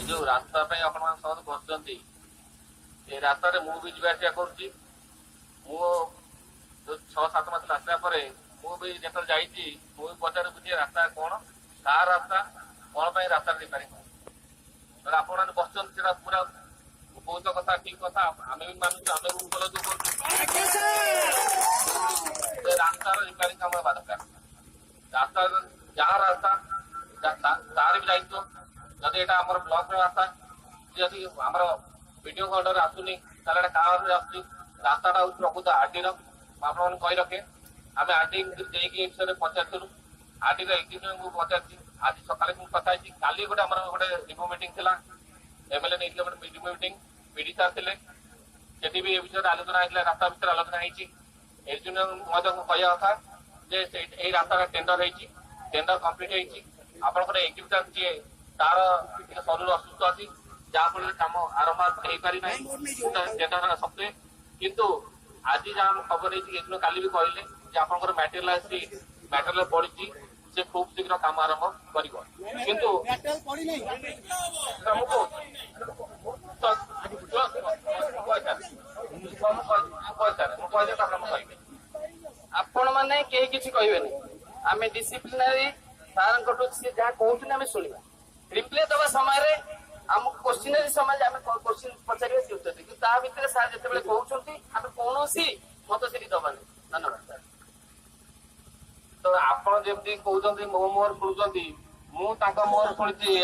जो रास्ता आपण समस्त बसुँच ये रास्तार मुझे जी आसा करुँच जो 6-7 मास आसला मुझे जो जाइए मुझे पचार बुझे रास्ता कौन का रास्ता कौन रास्ता रिपेयरिंग आप बसुँच पूरा बहुत कथा ठीक कथा आम भी मानुଛୁ आम भी उपलब्ध करूँ रास्तार रिपेयरिंग आम दरकार रास्ता जहाँ रास्ता तार भी दायित्व जदि यहाँ आम ब्लॉक रास्ता जदि आम वीडियो अंडर आसुनी रास्ता प्रकृत आरडी आप कही रखे आम आरडी विषय पचारू आरडी एग्जीक्यूटिव को पचार आज सकाले कथा काली गोटे आम गोटे रिव्यू मीटिंग थी एमएलए नहीं गोटे रिव्यू मीटिंग पीडी सार थे से भी विषय आलोचना होता रास्ता विषय आलोचना होती कहया कथा जे रास्ता टेंडर होती टेंडर कम्प्लीट होकर एग्जीक्यूटिव जी तार शरीर असुस्थ अच्छी जहाँफल कम आरंभ हो पारि टेंडर सत्वे किंतु आज जहाँ खबर है काली भी कहले आप मटेरियल पड़ी से खूब शीघ्र कम आरंभ कर आपण मैंने किसी कहबेनि आम डिसिप्लिनरी सार जहाँ कहते आम शुणा रिप्ले दवा समय आम क्वेश्चनरी समय आम क्वेश्चन पचार भितर सार जो कहते आम कौन मत सीट दबानी धन्यवाद तो आप जमी कहते मो मुहर खोलुँच मुझे मुहर खोली